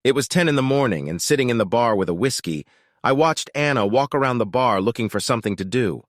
It was 10 in the morning, and sitting in the bar with a whiskey, I watched Anna walk around the bar looking for something to do.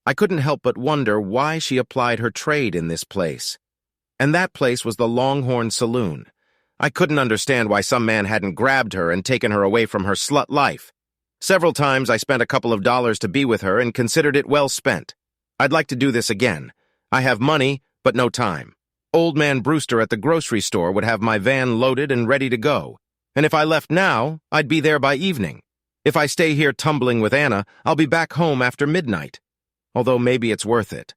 I couldn't help but wonder why she applied her trade in this place. And that place was the Longhorn Saloon. I couldn't understand why some man hadn't grabbed her and taken her away from her slut life. Several times I spent a couple of dollars to be with her and considered it well spent. I'd like to do this again. I have money, but no time. Old man Brewster at the grocery store would have my van loaded and ready to go. And if I left now, I'd be there by evening. If I stay here tumbling with Anna, I'll be back home after midnight. Although maybe it's worth it.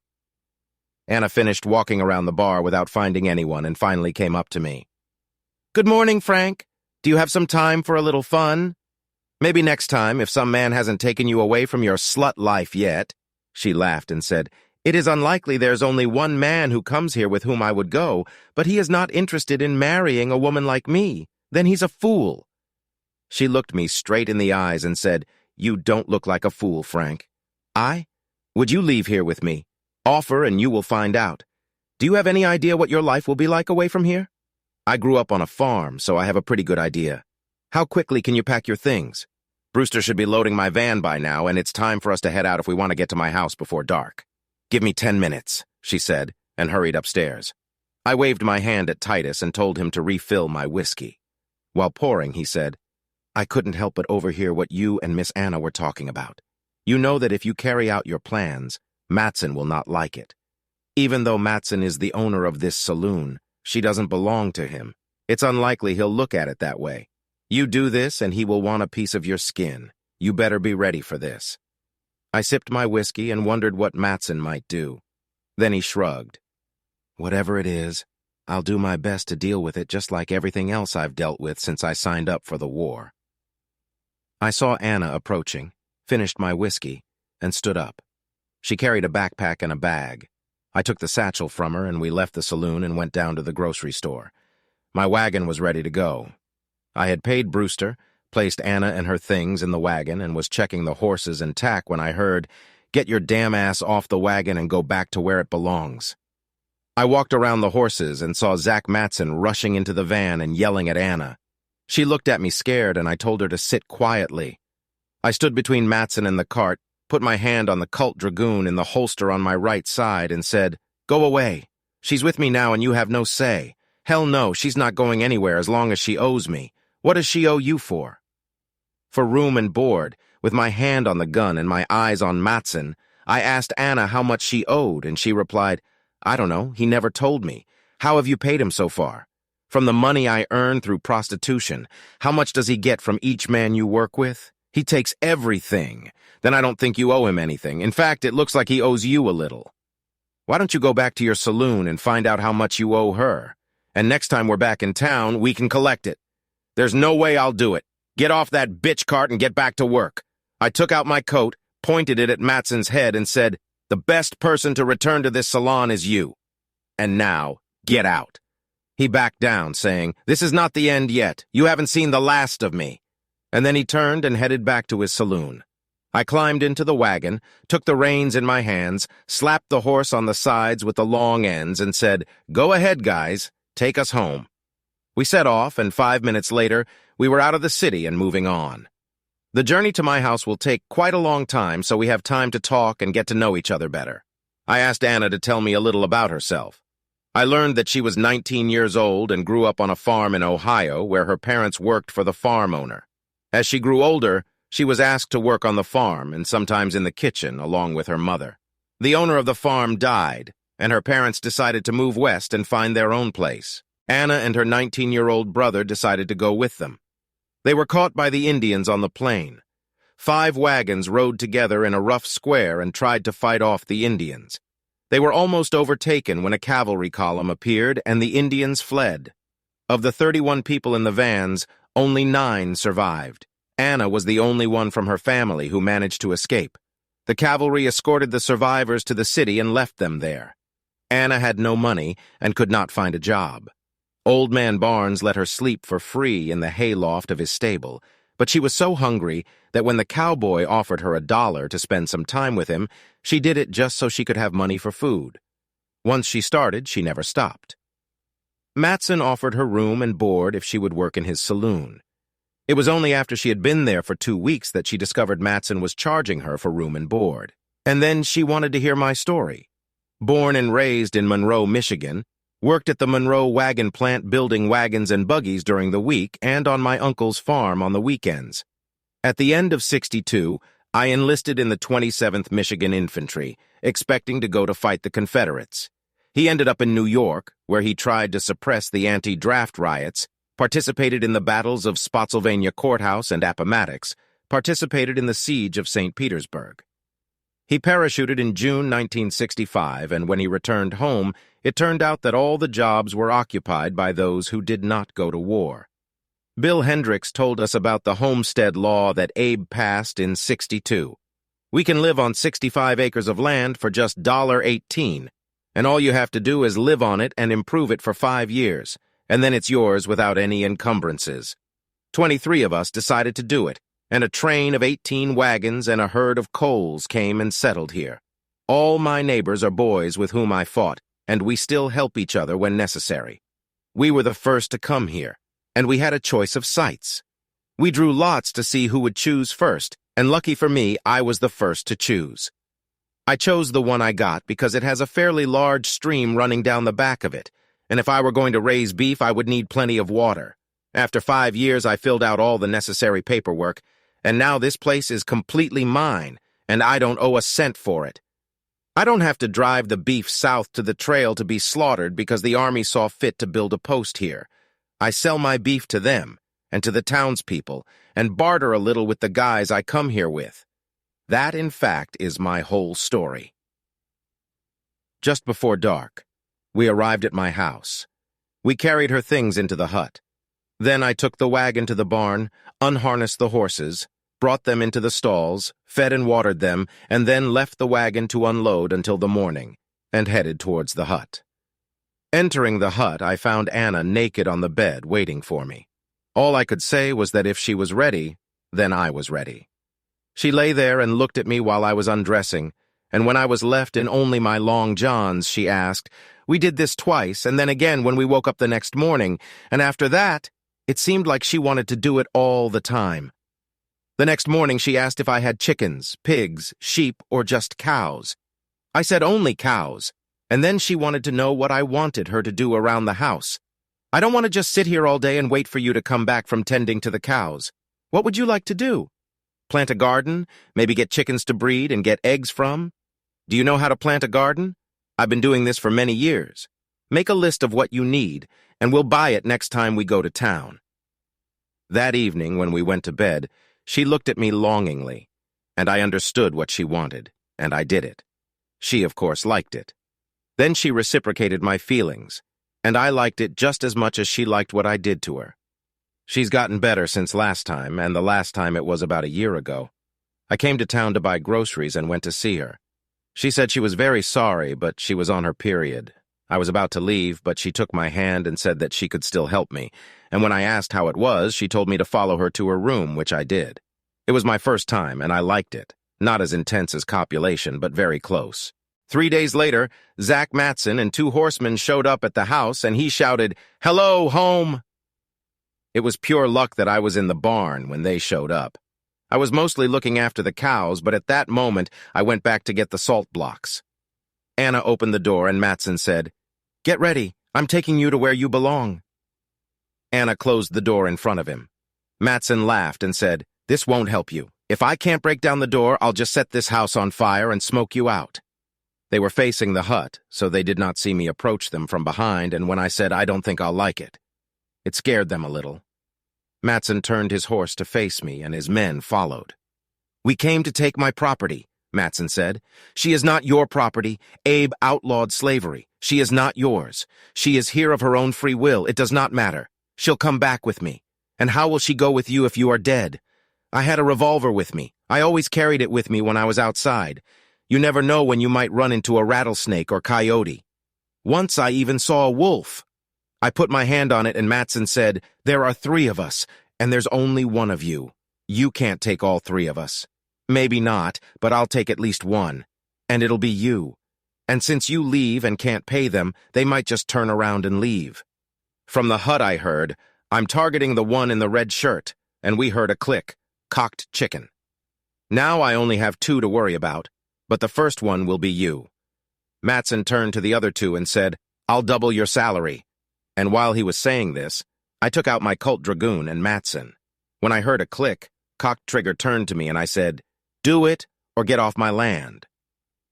Anna finished walking around the bar without finding anyone and finally came up to me. "Good morning, Frank. Do you have some time for a little fun?" "Maybe next time, if some man hasn't taken you away from your slut life yet." She laughed and said, "It is unlikely there's only one man who comes here with whom I would go, but he is not interested in marrying a woman like me. Then he's a fool." She looked me straight in the eyes and said, "You don't look like a fool, Frank." "I? Would you leave here with me? Offer and you will find out. Do you have any idea what your life will be like away from here?" "I grew up on a farm, so I have a pretty good idea." "How quickly can you pack your things?" "Brewster should be loading my van by now, and it's time for us to head out if we want to get to my house before dark." "Give me 10 minutes, she said, and hurried upstairs. I waved my hand at Titus and told him to refill my whiskey. While pouring, he said, "I couldn't help but overhear what you and Miss Anna were talking about. You know that if you carry out your plans, Matson will not like it. Even though Matson is the owner of this saloon, she doesn't belong to him. It's unlikely he'll look at it that way. You do this and he will want a piece of your skin. You better be ready for this." I sipped my whiskey and wondered what Matson might do. Then he shrugged. "Whatever it is, I'll do my best to deal with it just like everything else I've dealt with since I signed up for the war." I saw Anna approaching, finished my whiskey, and stood up. She carried a backpack and a bag. I took the satchel from her and we left the saloon and went down to the grocery store. My wagon was ready to go. I had paid Brewster, placed Anna and her things in the wagon, and was checking the horses and tack when I heard, "Get your damn ass off the wagon and go back to where it belongs." I walked around the horses and saw Zach Matson rushing into the van and yelling at Anna. She looked at me scared and I told her to sit quietly. I stood between Matson and the cart, put my hand on the Colt Dragoon in the holster on my right side and said, "Go away. She's with me now and you have no say. Hell no, she's not going anywhere as long as she owes me. What does she owe you for?" For room and board, with my hand on the gun and my eyes on Matson, I asked Anna how much she owed and she replied, "I don't know, he never told me. How have you paid him so far? From the money I earn through prostitution, how much does he get from each man you work with? He takes everything. Then I don't think you owe him anything. In fact, it looks like he owes you a little. Why don't you go back to your saloon and find out how much you owe her? And next time we're back in town, we can collect it." "There's no way I'll do it. Get off that bitch cart and get back to work." I took out my coat, pointed it at Matson's head, and said, "The best person to return to this salon is you. And now, get out." He backed down, saying, "This is not the end yet. You haven't seen the last of me." And then he turned and headed back to his saloon. I climbed into the wagon, took the reins in my hands, slapped the horse on the sides with the long ends, and said, "Go ahead, guys. Take us home." We set off, and 5 minutes later, we were out of the city and moving on. The journey to my house will take quite a long time, so we have time to talk and get to know each other better. I asked Anna to tell me a little about herself. I learned that she was 19 years old and grew up on a farm in Ohio where her parents worked for the farm owner. As she grew older, she was asked to work on the farm and sometimes in the kitchen along with her mother. The owner of the farm died, and her parents decided to move west and find their own place. Anna and her 19-year-old brother decided to go with them. They were caught by the Indians on the plain. 5 wagons rode together in a rough square and tried to fight off the Indians. They were almost overtaken when a cavalry column appeared and the Indians fled. Of the 31 people in the vans, only 9 survived. Anna was the only one from her family who managed to escape. The cavalry escorted the survivors to the city and left them there. Anna had no money and could not find a job. Old Man Barnes let her sleep for free in the hayloft of his stable, but she was so hungry that when the cowboy offered her $1 to spend some time with him, she did it just so she could have money for food. Once she started, she never stopped. Matson offered her room and board if she would work in his saloon. It was only after she had been there for 2 weeks that she discovered Matson was charging her for room and board. And then she wanted to hear my story. Born and raised in Monroe, Michigan, worked at the Monroe wagon plant building wagons and buggies during the week and on my uncle's farm on the weekends. At the end of '62, I enlisted in the 27th Michigan Infantry, expecting to go to fight the Confederates. He ended up in New York, where he tried to suppress the anti-draft riots, participated in the battles of Spotsylvania Courthouse and Appomattox, participated in the siege of St. Petersburg. He parachuted in June 1965, and when he returned home, it turned out that all the jobs were occupied by those who did not go to war. Bill Hendricks told us about the homestead law that Abe passed in '62. We can live on 65 acres of land for just $1.18, and all you have to do is live on it and improve it for 5 years, and then it's yours without any encumbrances. 23 of us decided to do it, and a train of 18 wagons and a herd of coals came and settled here. All my neighbors are boys with whom I fought, and we still help each other when necessary. We were the first to come here, and we had a choice of sites. We drew lots to see who would choose first, and lucky for me, I was the first to choose. I chose the one I got because it has a fairly large stream running down the back of it, and if I were going to raise beef, I would need plenty of water. After 5 years, I filled out all the necessary paperwork, and now this place is completely mine, and I don't owe a cent for it. I don't have to drive the beef south to the trail to be slaughtered because the Army saw fit to build a post here. I sell my beef to them and to the townspeople and barter a little with the guys I come here with. That, in fact, is my whole story. Just before dark, we arrived at my house. We carried her things into the hut. Then I took the wagon to the barn, unharnessed the horses, brought them into the stalls, fed and watered them, and then left the wagon to unload until the morning, and headed towards the hut. Entering the hut, I found Anna naked on the bed waiting for me. All I could say was that if she was ready, then I was ready. She lay there and looked at me while I was undressing, and when I was left in only my long johns, she asked, "We did this twice, and then again when we woke up the next morning, and after that, it seemed like she wanted to do it all the time." The next morning, she asked if I had chickens, pigs, sheep, or just cows. I said only cows, and then she wanted to know what I wanted her to do around the house. "I don't want to just sit here all day and wait for you to come back from tending to the cows. What would you like to do? Plant a garden, maybe get chickens to breed and get eggs from? Do you know how to plant a garden? I've been doing this for many years. Make a list of what you need, and we'll buy it next time we go to town." That evening, when we went to bed, she looked at me longingly, and I understood what she wanted, and I did it. She, of course, liked it. Then she reciprocated my feelings, and I liked it just as much as she liked what I did to her. She's gotten better since last time, and the last time it was about a year ago. I came to town to buy groceries and went to see her. She said she was very sorry, but she was on her period. I was about to leave, but she took my hand and said that she could still help me, and when I asked how it was, she told me to follow her to her room, which I did. It was my first time, and I liked it. Not as intense as copulation, but very close. 3 days later, Zach Matson and 2 horsemen showed up at the house, and he shouted, "Hello, home!" It was pure luck that I was in the barn when they showed up. I was mostly looking after the cows, but at that moment, I went back to get the salt blocks. Anna opened the door, and Matson said, "Get ready. I'm taking you to where you belong." Anna closed the door in front of him. Matson laughed and said, "This won't help you. If I can't break down the door, I'll just set this house on fire and smoke you out." They were facing the hut, so they did not see me approach them from behind, and when I said, "I don't think I'll like it," it scared them a little. Matson turned his horse to face me, and his men followed. "We came to take my property," Matson said. "She is not your property. Abe outlawed slavery. She is not yours. She is here of her own free will. It does not matter. She'll come back with me. And how will she go with you if you are dead? I had a revolver with me. I always carried it with me when I was outside. You never know when you might run into a rattlesnake or coyote. Once I even saw a wolf. I put my hand on it and Matson said, 'There are 3 of us, and there's only one of you. You can't take all 3 of us. Maybe not, but I'll take at least one. And it'll be you. And since you leave and can't pay them, they might just turn around and leave.' From the hut I heard, 'I'm targeting the one in the red shirt. and we heard a click. Cocked chicken. Now I only have 2 to worry about, but the first one will be you. Mattson turned to the other 2 and said, I'll double your salary. And while he was saying this, I took out my Colt Dragoon and Mattson. When I heard a click, Cocked Trigger turned to me and I said, do it or get off my land.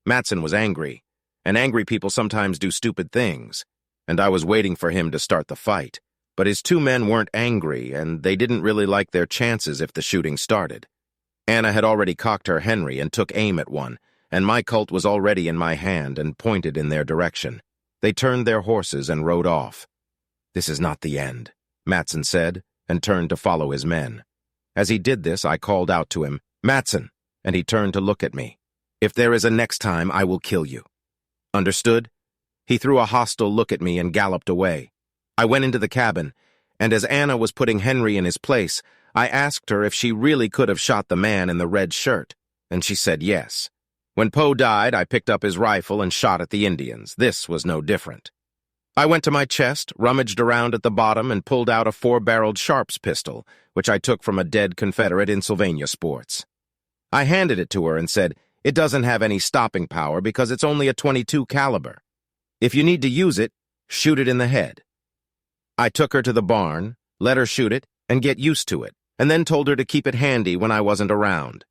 Mattson was angry, and angry people sometimes do stupid things, and I was waiting for him to start the fight. But his 2 men weren't angry, and they didn't really like their chances if the shooting started. Anna had already cocked her Henry and took aim at one, and my Colt was already in my hand and pointed in their direction. They turned their horses and rode off. This is not the end, Mattson said, and turned to follow his men. As he did this, I called out to him, Mattson, and he turned to look at me. If there is a next time, I will kill you. Understood? He threw a hostile look at me and galloped away. I went into the cabin, and as Anna was putting Henry in his place, I asked her if she really could have shot the man in the red shirt, and she said yes. When Poe died, I picked up his rifle and shot at the Indians. This was no different. I went to my chest, rummaged around at the bottom, and pulled out a 4-barreled Sharps pistol, which I took from a dead Confederate in Sylvania Sports. I handed it to her and said, it doesn't have any stopping power because it's only a .22 caliber. If you need to use it, shoot it in the head. I took her to the barn, let her shoot it, and get used to it, and then told her to keep it handy when I wasn't around.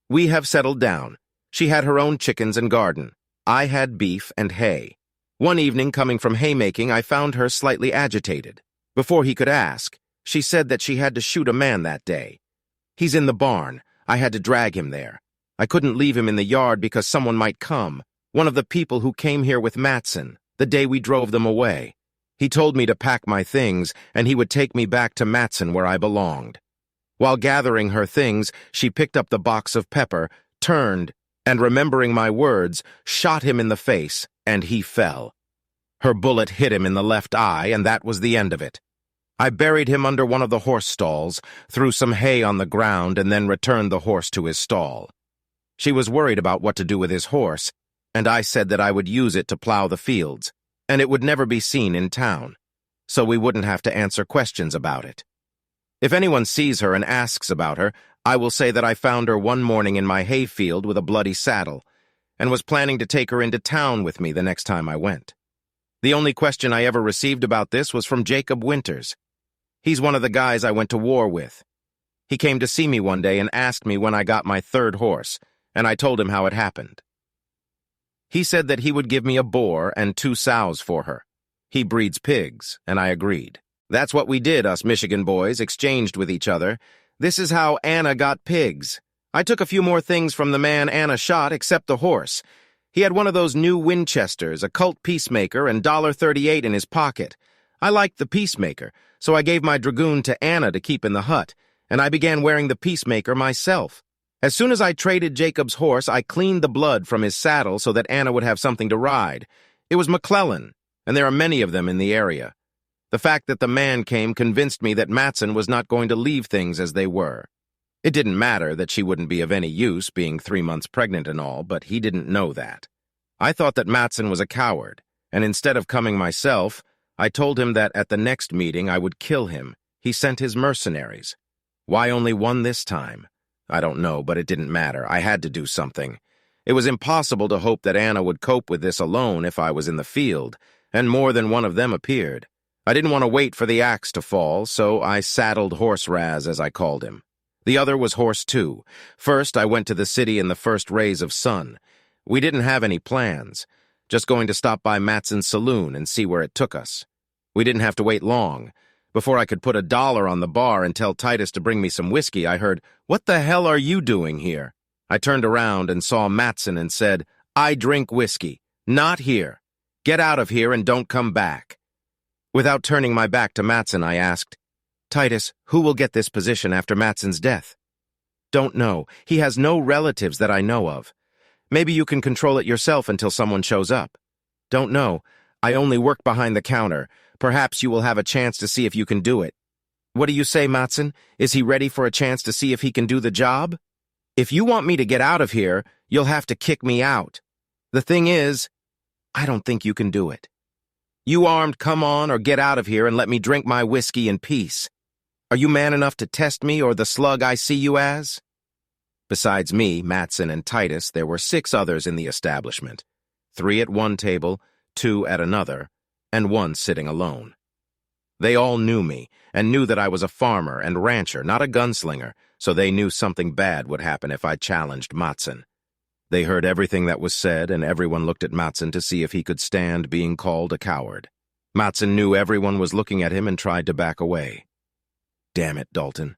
We have settled down. She had her own chickens and garden. I had beef and hay. One evening, coming from haymaking, I found her slightly agitated. Before he could ask, she said that she had to shoot a man that day. He's in the barn. I had to drag him there. I couldn't leave him in the yard because someone might come, one of the people who came here with Mattson, the day we drove them away. He told me to pack my things, and he would take me back to Mattson where I belonged. While gathering her things, she picked up the box of pepper, turned, and remembering my words, shot him in the face, and he fell. Her bullet hit him in the left eye, and that was the end of it. I buried him under one of the horse stalls, threw some hay on the ground, and then returned the horse to his stall. She was worried about what to do with his horse, and I said that I would use it to plow the fields, and it would never be seen in town, so we wouldn't have to answer questions about it. If anyone sees her and asks about her, I will say that I found her one morning in my hayfield with a bloody saddle, and was planning to take her into town with me the next time I went. The only question I ever received about this was from Jacob Winters. He's one of the guys I went to war with. He came to see me one day and asked me when I got my 3rd horse, and I told him how it happened. He said that he would give me a boar and 2 sows for her. He breeds pigs, and I agreed. That's what we did, us Michigan boys, exchanged with each other. This is how Anna got pigs. I took a few more things from the man Anna shot except the horse. He had one of those new Winchesters, a Colt Peacemaker, and $1.38 in his pocket. I liked the Peacemaker, so I gave my Dragoon to Anna to keep in the hut, and I began wearing the Peacemaker myself. As soon as I traded Jacob's horse, I cleaned the blood from his saddle so that Anna would have something to ride. It was McClellan, and there are many of them in the area. The fact that the man came convinced me that Mattson was not going to leave things as they were. It didn't matter that she wouldn't be of any use, being 3 months pregnant and all, but he didn't know that. I thought that Mattson was a coward, and instead of coming myself, I told him that at the next meeting I would kill him. He sent his mercenaries. Why only one this time? I don't know, but it didn't matter. I had to do something. It was impossible to hope that Anna would cope with this alone if I was in the field, and more than one of them appeared. I didn't want to wait for the axe to fall, so I saddled Horse Raz, as I called him. The other was Horse 2. First, I went to the city in the first rays of sun. We didn't have any plans, just going to stop by Mattson's saloon and see where it took us. We didn't have to wait long. Before I could put $1 on the bar and tell Titus to bring me some whiskey, I heard, "What the hell are you doing here?" I turned around and saw Mattson and said, "I drink whiskey. Not here. Get out of here and don't come back." Without turning my back to Mattson, I asked, "Titus, who will get this position after Mattson's death?" "Don't know. He has no relatives that I know of. Maybe you can control it yourself until someone shows up." "Don't know. I only work behind the counter. Perhaps you will have a chance to see if you can do it." "What do you say, Mattson? Is he ready for a chance to see if he can do the job?" "If you want me to get out of here, you'll have to kick me out. The thing is, I don't think you can do it. You armed, come on or get out of here and let me drink my whiskey in peace." Are you man enough to test me or the slug I see you as? Besides me, Matson, and Titus, there were 6 others in the establishment. 3 at one table, 2 at another, and 1 sitting alone. They all knew me, and knew that I was a farmer and rancher, not a gunslinger, so they knew something bad would happen if I challenged Matson. They heard everything that was said, and everyone looked at Matson to see if he could stand being called a coward. Matson knew everyone was looking at him and tried to back away. Damn it, Dalton.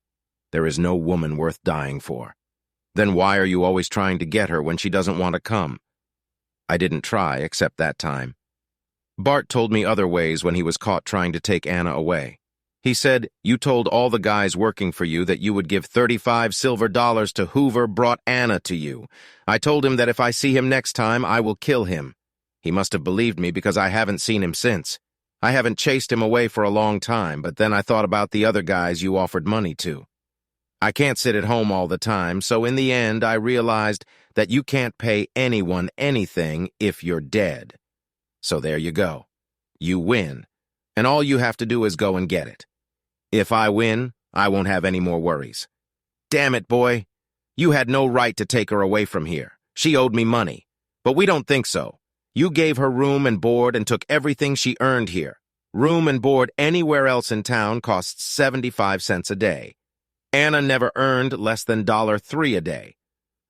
There is no woman worth dying for. Then why are you always trying to get her when she doesn't want to come? I didn't try, except that time. Bart told me other ways when he was caught trying to take Anna away. He said, you told all the guys working for you that you would give $35 silver to whoever brought Anna to you. I told him that if I see him next time, I will kill him. He must have believed me because I haven't seen him since. I haven't chased him away for a long time, but then I thought about the other guys you offered money to. I can't sit at home all the time, so in the end I realized that you can't pay anyone anything if you're dead. So there you go. You win, and all you have to do is go and get it. If I win, I won't have any more worries. Damn it, boy. You had no right to take her away from here. She owed me money. But we don't think so. You gave her room and board and took everything she earned here. Room and board anywhere else in town costs 75 cents a day. Anna never earned less than $3 a day.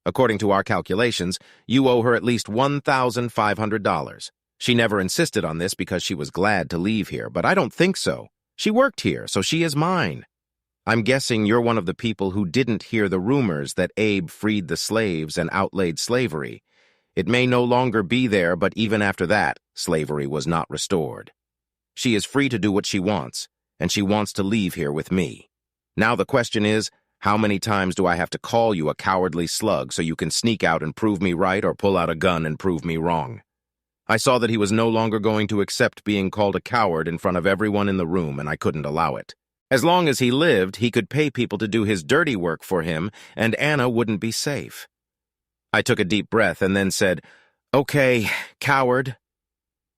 According to our calculations, you owe her at least $1,500. She never insisted on this because she was glad to leave here, but I don't think so. She worked here, so she is mine. I'm guessing you're one of the people who didn't hear the rumors that Abe freed the slaves and outlaid slavery. It may no longer be there, but even after that, slavery was not restored. She is free to do what she wants, and she wants to leave here with me. Now the question is, how many times do I have to call you a cowardly slug so you can sneak out and prove me right or pull out a gun and prove me wrong? I saw that he was no longer going to accept being called a coward in front of everyone in the room, and I couldn't allow it. As long as he lived, he could pay people to do his dirty work for him, and Anna wouldn't be safe. I took a deep breath and then said, "Okay, coward."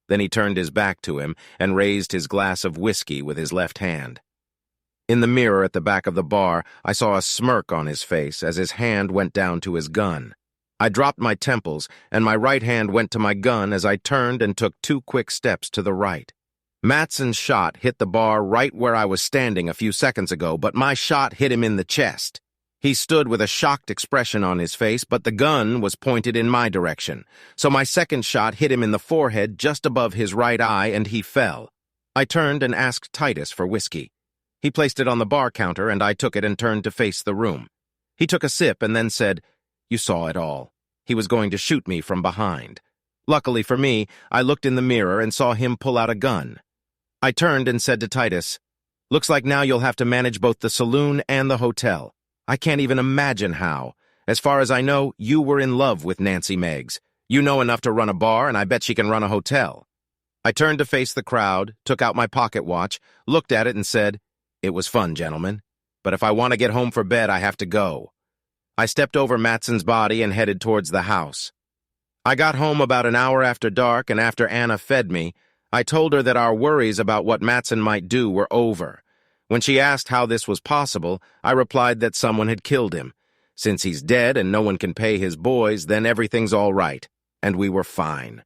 Then he turned his back to him and raised his glass of whiskey with his left hand. In the mirror at the back of the bar, I saw a smirk on his face as his hand went down to his gun. I dropped my temples, and my right hand went to my gun as I turned and took 2 quick steps to the right. Matson's shot hit the bar right where I was standing a few seconds ago, but my shot hit him in the chest. He stood with a shocked expression on his face, but the gun was pointed in my direction, so my second shot hit him in the forehead just above his right eye, and he fell. I turned and asked Titus for whiskey. He placed it on the bar counter, and I took it and turned to face the room. He took a sip and then said, "You saw it all." He was going to shoot me from behind. Luckily for me, I looked in the mirror and saw him pull out a gun. I turned and said to Titus, "Looks like now you'll have to manage both the saloon and the hotel. I can't even imagine how. As far as I know, you were in love with Nancy Meggs. You know enough to run a bar, and I bet she can run a hotel." I turned to face the crowd, took out my pocket watch, looked at it and said, "It was fun, gentlemen. But if I want to get home for bed, I have to go." I stepped over Matson's body and headed towards the house. I got home about an hour after dark, and after Anna fed me, I told her that our worries about what Matson might do were over. When she asked how this was possible, I replied that someone had killed him. Since he's dead and no one can pay his boys, then everything's all right, and we were fine.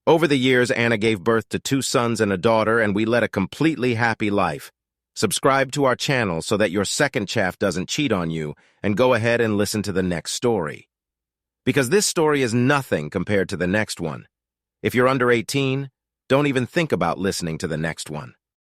Over the years, Anna gave birth to 2 sons and a daughter, and we led a completely happy life. Subscribe to our channel so that your second chaff doesn't cheat on you, and go ahead and listen to the next story. Because this story is nothing compared to the next one. If you're under 18, don't even think about listening to the next one.